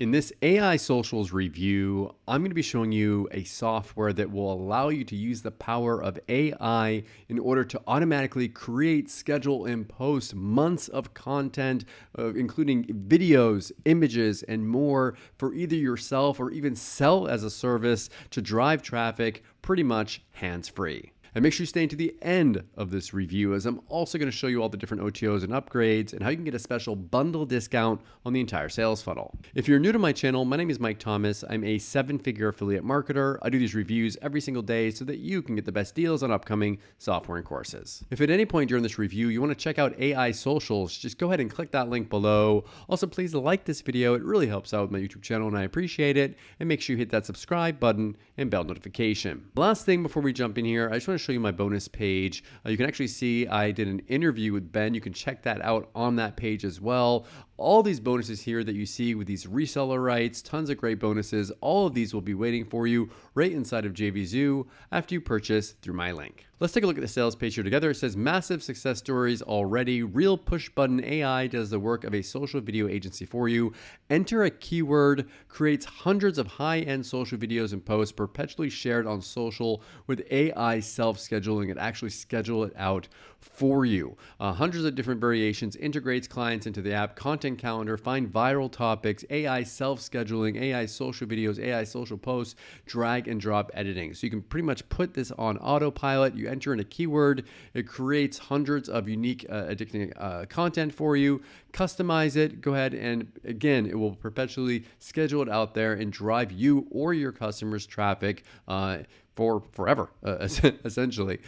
In this AI Socials review, I'm going to be showing you a software that will allow you to use the power of AI in order to automatically create, schedule, and post months of content, including videos, images, and more for either yourself or even sell as a service to drive traffic pretty much hands-free. And make sure you stay to the end of this review, as I'm also going to show you all the different OTOs and upgrades and how you can get a special bundle discount on the entire sales funnel. If you're new to my channel, my name is Mike Thomas. I'm a 7-figure affiliate marketer. I do these reviews every single day so that you can get the best deals on upcoming software and courses. If at any point during this review you want to check out AI Socials, just go ahead and click that link below. Also, please like this video. It really helps out with my YouTube channel and I appreciate it. And make sure you hit that subscribe button and bell notification. Last thing before we jump in here, I just want to show you my bonus page. You can actually see I did an interview with Ben. You can check that out on that page as well. All these bonuses here that you see with these reseller rights, tons of great bonuses, all of these will be waiting for you right inside of JVZoo after you purchase through my link. Let's take a look at the sales page here together. It says massive success stories already. Real push button AI does the work of a social video agency for you. Enter a keyword, creates hundreds of high-end social videos and posts perpetually shared on social with AI self-scheduling and actually schedule it out for you. Hundreds of different variations, integrates clients into the app, content calendar, find viral topics, AI self-scheduling, AI social videos, AI social posts, drag and drop editing. So you can pretty much put this on autopilot. You enter in a keyword, it creates hundreds of unique addicting content for you. Customize it, go ahead and again, it will perpetually schedule it out there and drive you or your customers traffic for forever, essentially.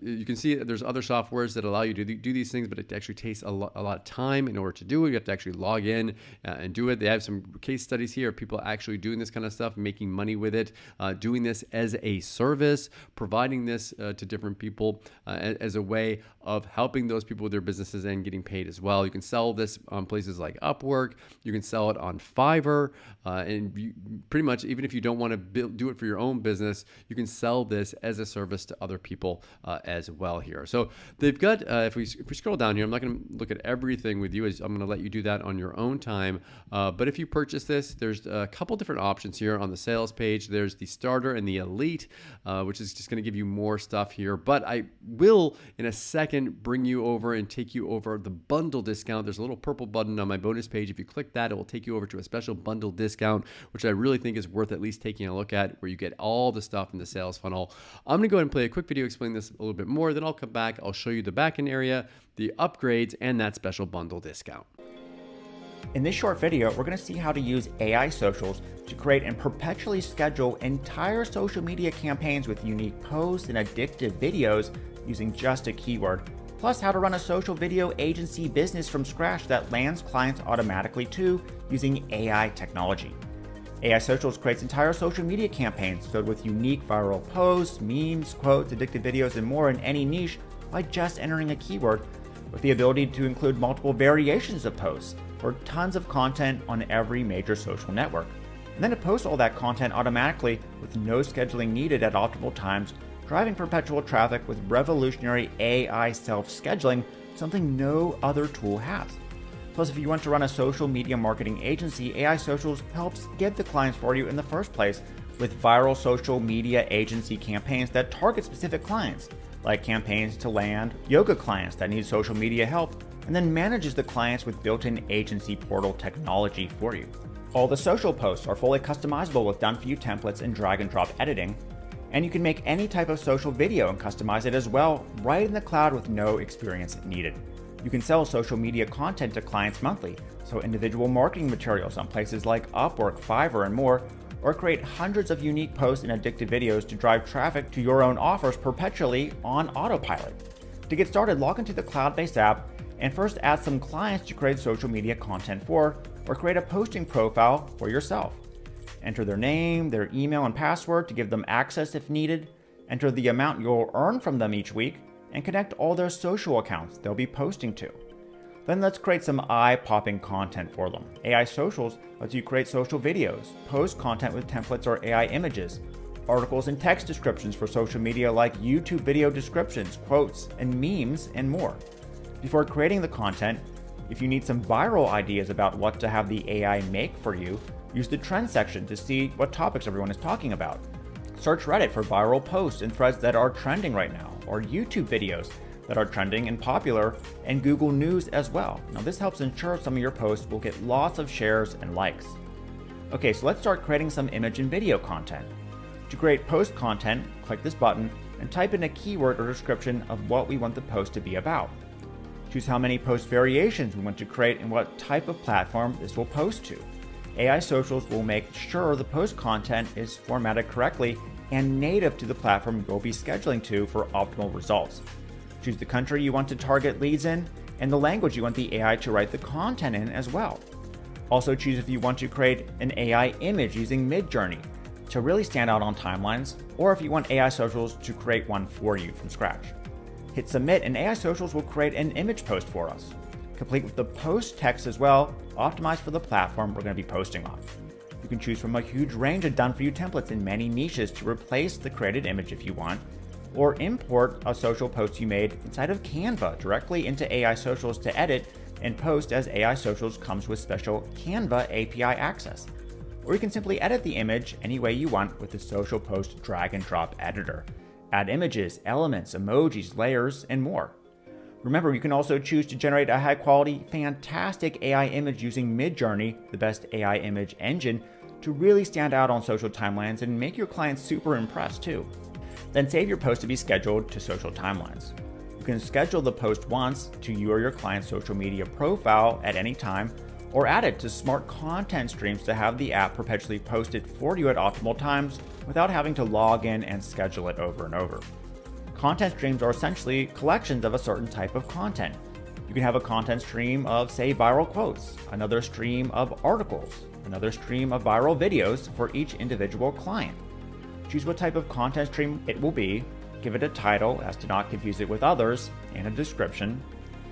You can see there's other softwares that allow you to do these things, but it actually takes a lot of time in order to do it. You have to actually log in and do it. They have some case studies here of people actually doing this kind of stuff, making money with it, doing this as a service, providing this to different people as a way of helping those people with their businesses and getting paid as well. You can sell this on places like Upwork. You can sell it on Fiverr. And you, pretty much, even if you don't want to do it for your own business, you can sell this as a service to other people as well here. So they've got, if we scroll down here, I'm not going to look at everything with you. I'm going to let you do that on your own time. But if you purchase this, there's a couple different options here on the sales page. There's the starter and the elite, which is just going to give you more stuff here. But I will, in a second, bring you over and take you over the bundle discount. There's a little purple button on my bonus page. If you click that, it will take you over to a special bundle discount, which I really think is worth at least taking a look at, where you get all the stuff in the sales funnel. I'm going to go ahead and play a quick video explaining this a little bit more. Then I'll come back. I'll show you the backend area, the upgrades, and that special bundle discount. In this short video, we're going to see how to use AI Socials to create and perpetually schedule entire social media campaigns with unique posts and addictive videos using just a keyword, plus how to run a social video agency business from scratch that lands clients automatically too using AI technology. AI Socials creates entire social media campaigns filled with unique viral posts, memes, quotes, addictive videos, and more in any niche by just entering a keyword, with the ability to include multiple variations of posts or tons of content on every major social network. And then to post all that content automatically with no scheduling needed at optimal times, driving perpetual traffic with revolutionary AI self-scheduling, something no other tool has. Plus, if you want to run a social media marketing agency, AI Socials helps get the clients for you in the first place with viral social media agency campaigns that target specific clients, like campaigns to land yoga clients that need social media help, and then manages the clients with built-in agency portal technology for you. All the social posts are fully customizable with done-for-you templates and drag and drop editing, and you can make any type of social video and customize it as well right in the cloud with no experience needed. You can sell social media content to clients monthly, so individual marketing materials on places like Upwork, Fiverr, and more, or create hundreds of unique posts and addictive videos to drive traffic to your own offers perpetually on autopilot. To get started, log into the cloud-based app and first add some clients to create social media content for, or create a posting profile for yourself. Enter their name, their email, and password to give them access if needed. Enter the amount you'll earn from them each week, and connect all their social accounts they'll be posting to. Then let's create some eye-popping content for them. AI Socials lets you create social videos, post content with templates or AI images, articles and text descriptions for social media like YouTube video descriptions, quotes, and memes, and more. Before creating the content, If you need some viral ideas about what to have the AI make for you, use the trends section to see what topics everyone is talking about. Search Reddit for viral posts and threads that are trending right now, or YouTube videos that are trending and popular, and Google News as well. Now this helps ensure some of your posts will get lots of shares and likes. Okay, so let's start creating some image and video content. To create post content, click this button and type in a keyword or description of what we want the post to be about. Choose how many post variations we want to create and what type of platform this will post to. AI Socials will make sure the post content is formatted correctly and native to the platform you'll be scheduling to for optimal results. Choose the country you want to target leads in and the language you want the AI to write the content in as well. Also choose if you want to create an AI image using Midjourney to really stand out on timelines, or if you want AI Socials to create one for you from scratch. Hit submit and AI Socials will create an image post for us, complete with the post text as well, optimized for the platform we're going to be posting on. You can choose from a huge range of done-for-you templates in many niches to replace the created image if you want, or import a social post you made inside of Canva directly into AI Socials to edit and post, as AI Socials comes with special Canva API access. Or you can simply edit the image any way you want with the Social Post drag and drop editor. Add images, elements, emojis, layers, and more. Remember, you can also choose to generate a high-quality, fantastic AI image using Midjourney, the best AI image engine, to really stand out on social timelines and make your clients super impressed too. Then save your post to be scheduled to social timelines. You can schedule the post once to you or your client's social media profile at any time, or add it to smart content streams to have the app perpetually post it for you at optimal times without having to log in and schedule it over and over. Content streams are essentially collections of a certain type of content. You can have a content stream of, say, viral quotes, another stream of articles, another stream of viral videos for each individual client. Choose what type of content stream it will be, give it a title as to not confuse it with others, and a description.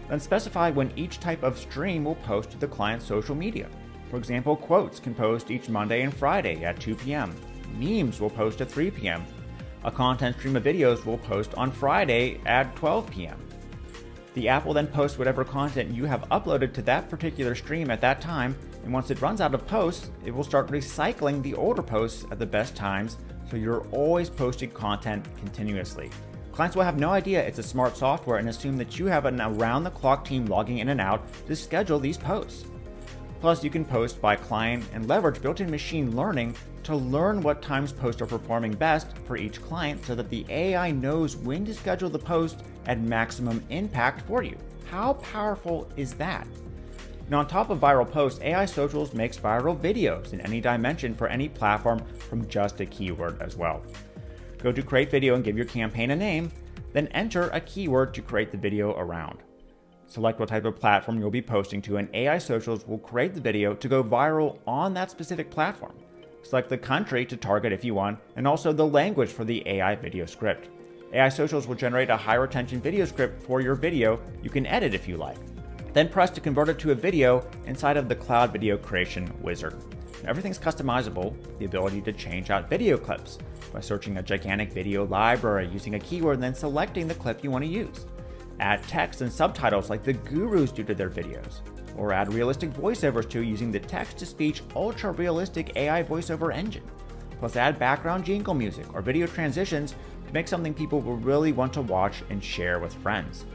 Then specify when each type of stream will post to the client's social media. For example, quotes can post each Monday and Friday at 2 p.m. Memes will post at 3 p.m. A content stream of videos will post on Friday at 12 p.m. The app will then post whatever content you have uploaded to that particular stream at that time, and once it runs out of posts, it will start recycling the older posts at the best times, so you're always posting content continuously. Clients will have no idea it's a smart software and assume that you have an around-the-clock team logging in and out to schedule these posts. Plus, you can post by client and leverage built-in machine learning to learn what times posts are performing best for each client so that the AI knows when to schedule the post at maximum impact for you. How powerful is that? Now, on top of viral posts, AI Socials makes viral videos in any dimension for any platform from just a keyword as well. Go to Create Video and give your campaign a name, then enter a keyword to create the video around. Select what type of platform you'll be posting to, and AI Socials will create the video to go viral on that specific platform. Select the country to target if you want, and also the language for the AI video script. AI Socials will generate a high retention video script for your video you can edit if you like. Then press to convert it to a video inside of the Cloud Video Creation Wizard. Everything's customizable, the ability to change out video clips by searching a gigantic video library using a keyword and then selecting the clip you want to use. Add text and subtitles like the gurus do to their videos, or add realistic voiceovers to using the text-to-speech ultra-realistic AI voiceover engine. Plus add background jingle music or video transitions to make something people will really want to watch and share with friends.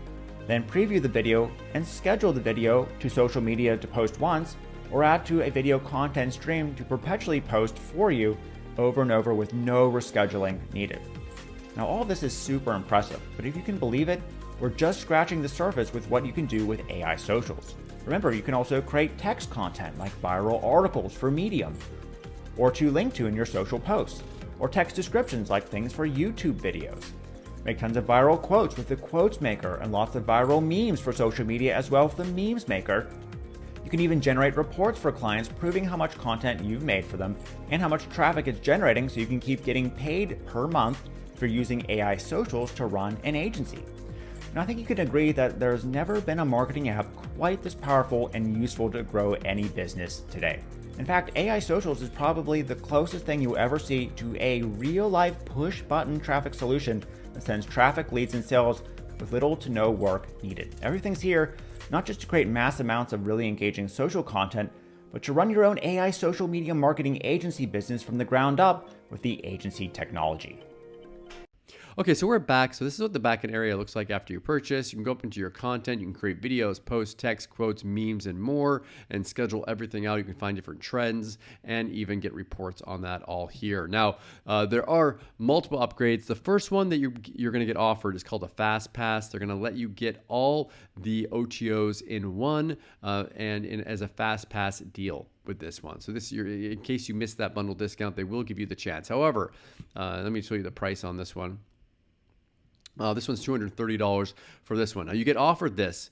Then preview the video and schedule the video to social media to post once, or add to a video content stream to perpetually post for you over and over with no rescheduling needed. Now all of this is super impressive, but if you can believe it, we're just scratching the surface with what you can do with AI Socials. Remember, you can also create text content like viral articles for Medium, or to link to in your social posts, or text descriptions like things for YouTube videos. Make tons of viral quotes with the Quotes Maker and lots of viral memes for social media as well with the Memes Maker. You can even generate reports for clients proving how much content you've made for them and how much traffic it's generating, so you can keep getting paid per month if you're using AI Socials to run an agency. And I think you can agree that there's never been a marketing app quite this powerful and useful to grow any business today. In fact, AI Socials is probably the closest thing you'll ever see to a real-life push-button traffic solution that sends traffic, leads, and sales with little to no work needed. Everything's here, not just to create mass amounts of really engaging social content, but to run your own AI social media marketing agency business from the ground up with the agency technology. Okay, so we're back. So this is what the backend area looks like after you purchase. You can go up into your content. You can create videos, posts, text, quotes, memes, and more, and schedule everything out. You can find different trends and even get reports on that all here. Now, there are multiple upgrades. The first one that you're going to get offered is called a Fast Pass. They're going to let you get all the OTOs in one as a Fast Pass deal with this one. So in case you missed that bundle discount, they will give you the chance. However, let me show you the price on this one. This one's $230 for this one. Now you get offered this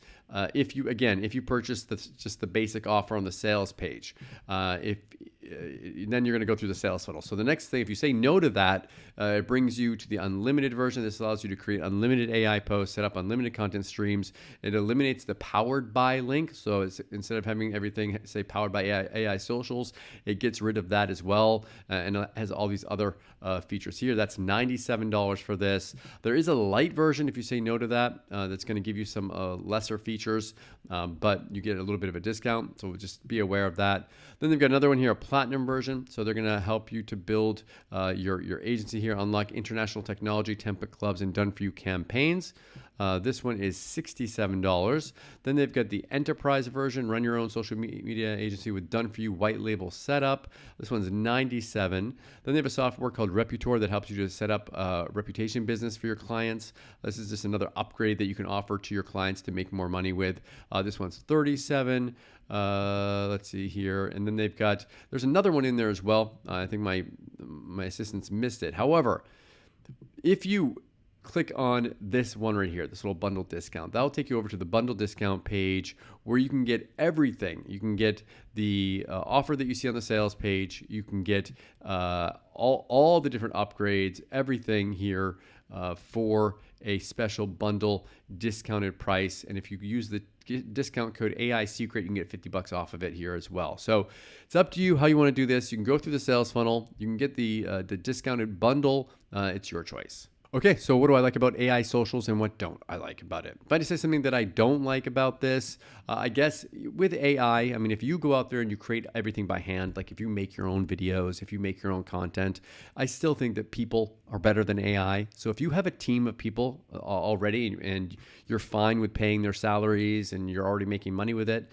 if you purchase just the basic offer on the sales page. Then you're going to go through the sales funnel. So the next thing, if you say no to that, it brings you to the unlimited version. This allows you to create unlimited AI posts, set up unlimited content streams. It eliminates the powered by link. So instead of having everything say powered by AI socials, it gets rid of that as well, and it has all these other features here. That's $97 for this. There is a light version if you say no to that. That's going to give you some lesser features, but you get a little bit of a discount. So just be aware of that. Then they've got another one here, a platinum version. So they're going to help you to build your agency here, unlock international technology, template clubs, and done-for-you campaigns. This one is $67. Then they've got the enterprise version, run your own social media agency with done-for-you white label setup. This one's $97. Then they have a software called Reputor that helps you to set up a reputation business for your clients. This is just another upgrade that you can offer to your clients to make more money with. This one's $37. Let's see here. And then there's another one in there as well. I think my assistants missed it. However, if you click on this one right here, this little bundle discount, that'll take you over to the bundle discount page where you can get everything. You can get the offer that you see on the sales page. You can get all the different upgrades, everything here for a special bundle discounted price. And if you use the discount code AI Secret, you can get $50 off of it here as well. So it's up to you how you want to do this. You can go through the sales funnel. You can get the discounted bundle. It's your choice. Okay, so what do I like about AI socials and what don't I like about it? If I just say something that I don't like about this, I guess with AI, I mean, if you go out there and you create everything by hand, like if you make your own videos, if you make your own content, I still think that people are better than AI. So if you have a team of people already and you're fine with paying their salaries and you're already making money with it,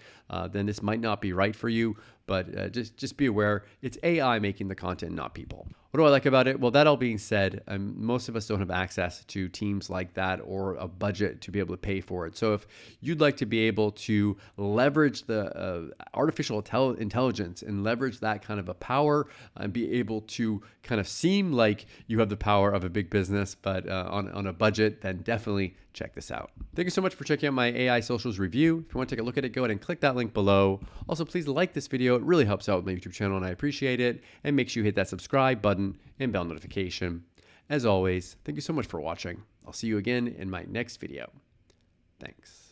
then this might not be right for you. But just be aware, it's AI making the content, not people. What do I like about it? Well, that all being said, most of us don't have access to teams like that or a budget to be able to pay for it. So if you'd like to be able to leverage the artificial intelligence and leverage that kind of a power and be able to kind of seem like you have the power of a big business, but on a budget, then definitely check this out. Thank you so much for checking out my AI socials review. If you want to take a look at it, go ahead and click that link below. Also, please like this video. It really helps out with my YouTube channel and I appreciate it. And make sure you hit that subscribe button and bell notification. As always, thank you so much for watching. I'll see you again in my next video. Thanks.